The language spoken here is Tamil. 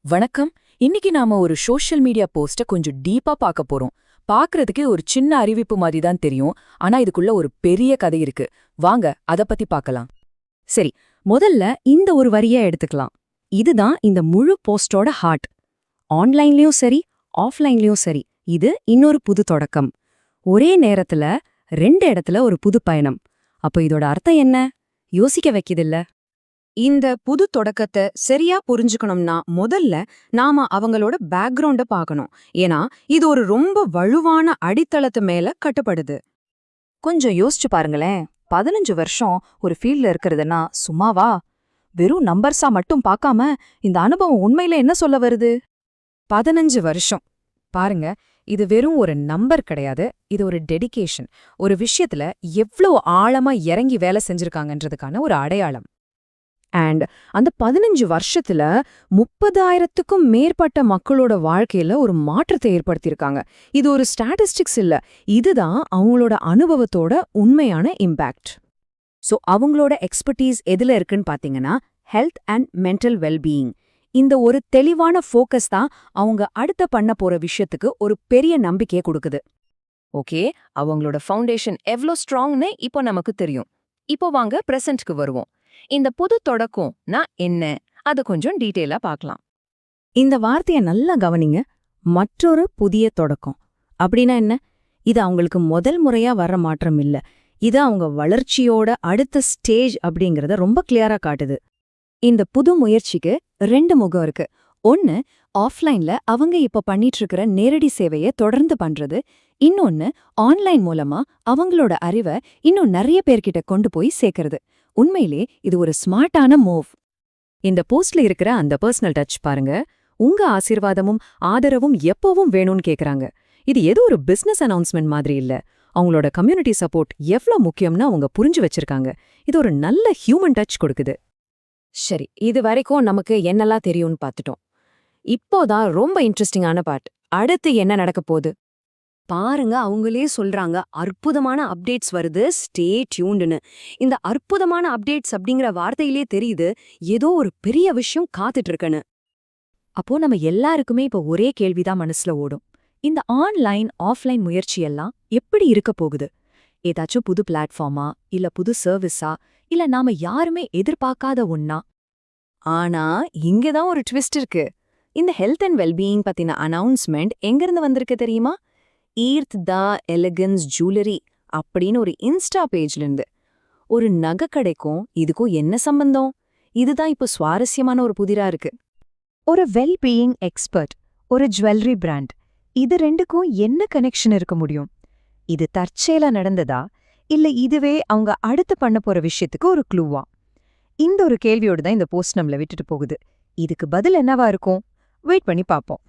வணக்கம். இன்னைக்கு நாம ஒரு சோஷியல் மீடியா போஸ்ட கொஞ்சம் டீப்பா பார்க்க போறோம். பார்க்கறதுக்கு ஒரு சின்ன அறிவிப்பு மாதிரி தான் தெரியும். ஆனா இதுக்குள்ள ஒரு பெரிய கதை இருக்கு. வாங்க அத பத்தி பார்க்கலாம். சரி, முதல்ல இந்த ஒரு வரியை எடுத்துக்கலாம். இதுதான் இந்த முழு போஸ்டோட ஹார்ட். ஆன்லைன்லயும் சரி, ஆஃப்லைன்லயும் சரி, இது இன்னொரு புது தொடக்கம். ஒரே நேரத்துல ரெண்டு இடத்துல ஒரு புது பயணம். அப்போ இதோட அர்த்தம் என்ன? யோசிக்க வைக்குதில்ல? இந்த புது தொடக்கத்தை சரியா புரிஞ்சுக்கணும்னா முதல்ல நாம அவங்களோட பேக்ரவுண்ட பார்க்கணும். ஏன்னா இது ஒரு ரொம்ப வலுவான அடித்தளத்து மேல கட்டுப்படுது. கொஞ்சம் யோசிச்சு பாருங்களேன். 15 வருஷம் ஒரு ஃபீல்ட்ல இருக்கிறதுனா சும்மாவா? வெறும் நம்பர்ஸா மட்டும் பார்க்காம இந்த அனுபவம் உண்மையில என்ன சொல்ல வருது? 15 வருஷம். பாருங்க, இது வெறும் ஒரு நம்பர் கிடையாது. இது ஒரு டெடிகேஷன். ஒரு விஷயத்துல எவ்ளோ ஆழமா இறங்கி வேலை செஞ்சிருக்காங்கன்றதுக்கான ஒரு அடையாளம். அண்ட் அந்த 15 வருஷத்துல 30,000க்கும் மேற்பட்ட மக்களோட வாழ்க்கையில ஒரு மாற்றத்தை ஏற்படுத்தியிருக்காங்க. இது ஒரு ஸ்டாட்டிஸ்டிக்ஸ் இல்ல, இதுதான் அவங்களோட அனுபவத்தோட உண்மையான இம்பாக்ட். சோ அவங்களோட எக்ஸ்பர்டீஸ் எதுல இருக்குன்னு பாத்தீங்கன்னா ஹெல்த் அண்ட் மென்டல் வெல்பீயிங். இந்த ஒரு தெளிவான ஃபோக்கஸ் தான் அவங்க அடுத்த பண்ண போற விஷயத்துக்கு ஒரு பெரிய நம்பிக்கையை கொடுக்குது. ஓகே, அவங்களோட ஃபவுண்டேஷன் எவ்ளோ ஸ்ட்ராங்னு இப்போ நமக்கு தெரியும். இப்போ வாங்க பிரசன்ட்க்கு வருவோம். இந்த புது தொடக்கம்னா என்ன? அது கொஞ்சம் டீட்டெயிலா பார்க்கலாம். இந்த வார்த்தைய நல்லா கவனிங்க. மற்றொரு புதிய தொடக்கம் அப்படின்னா என்ன? இது அவங்களுக்கு முதல் முறையா வர்ற மாற்றம் இல்ல. இது அவங்க வளர்ச்சியோட அடுத்த ஸ்டேஜ் அப்படிங்கறத ரொம்ப கிளியரா காட்டுது. இந்த புது முயற்சிக்கு 2 முகம் இருக்கு. ஒன்னு, ஆஃப்லைன்ல அவங்க இப்ப பண்ணிட்டு இருக்கிற நேரடி சேவையை தொடர்ந்து பண்றது. இன்னொன்னு, ஆன்லைன் மூலமா அவங்களோட அறிவை இன்னும் நிறைய பேர்கிட்ட கொண்டு போய் சேர்க்கறது. உண்மையிலே இது ஒரு ஸ்மார்ட்டான மூவ். இந்த போஸ்ட்ல இருக்கிற அந்த பர்சனல் டச் பாருங்க. உங்க ஆசீர்வாதமும் ஆதரவும் எப்பவும் வேணும்னு கேக்குறாங்க. இது ஏதோ ஒரு பிசினஸ் அனௌன்ஸ்மெண்ட் மாதிரி இல்ல. அவங்களோட கம்யூனிட்டி சப்போர்ட் எவ்ளோ முக்கியம்னு அவங்க புரிஞ்சு வச்சிருக்காங்க. இது ஒரு நல்ல ஹியூமன் டச் கொடுக்குது. சரி, இது வரைக்கும் நமக்கு என்னெல்லாம் தெரியும்னு பார்த்துட்டோம். இப்போதான் ரொம்ப இன்ட்ரெஸ்டிங்கான பார்ட். அடுத்து என்ன நடக்க போகுது பாருங்க. அவங்களே சொல்றாங்க, அற்புதமான அப்டேட்ஸ் வருது, ஸ்டே டியூன்டுன்னு. இந்த அற்புதமான அப்டேட்ஸ் அப்படிங்கிற வார்த்தையிலே தெரியுது ஏதோ ஒரு பெரிய விஷயம் காத்துட்டு இருக்குன்னு. அப்போ நம்ம எல்லாருக்குமே இப்போ ஒரே கேள்விதான் மனசுல ஓடும். இந்த ஆன்லைன் ஆஃப்லைன் முயற்சியெல்லாம் எப்படி இருக்க போகுது? ஏதாச்சும் புது பிளாட்ஃபார்மா, இல்ல புது சர்வீஸா, இல்ல நாம யாருமே எதிர்பார்க்காத ஒன்னா? ஆனா இங்கதான் ஒரு ட்விஸ்ட் இருக்கு. இந்த ஹெல்த் அண்ட் வெல்பீயிங் பத்தின அனௌன்ஸ்மெண்ட் எங்கிருந்து வந்திருக்கு தெரியுமா? ஈர்த் த எலிகன்ஸ் ஜுவல்லரி அப்படின்னு ஒரு இன்ஸ்டா பேஜ்ல இருந்து. ஒரு நகை கடைக்கும் இதுக்கும் என்ன சம்பந்தம்? இதுதான் இப்போ சுவாரஸ்யமான ஒரு புதிரா இருக்கு. ஒரு வெல்பீயிங் எக்ஸ்பர்ட், ஒரு ஜுவல்லரி பிராண்ட், இது ரெண்டுக்கும் என்ன கனெக்ஷன் இருக்க முடியும்? இது தற்செயலா நடந்ததா, இல்ல இதுவே அவங்க அடுத்து பண்ண போற விஷயத்துக்கு ஒரு க்ளூவா? இந்த ஒரு கேள்வியோடு தான் இந்த போஸ்ட் நம்மள விட்டுட்டு போகுது. இதுக்கு பதில் என்னவா இருக்கும்? வெயிட் பண்ணி பாப்போம்.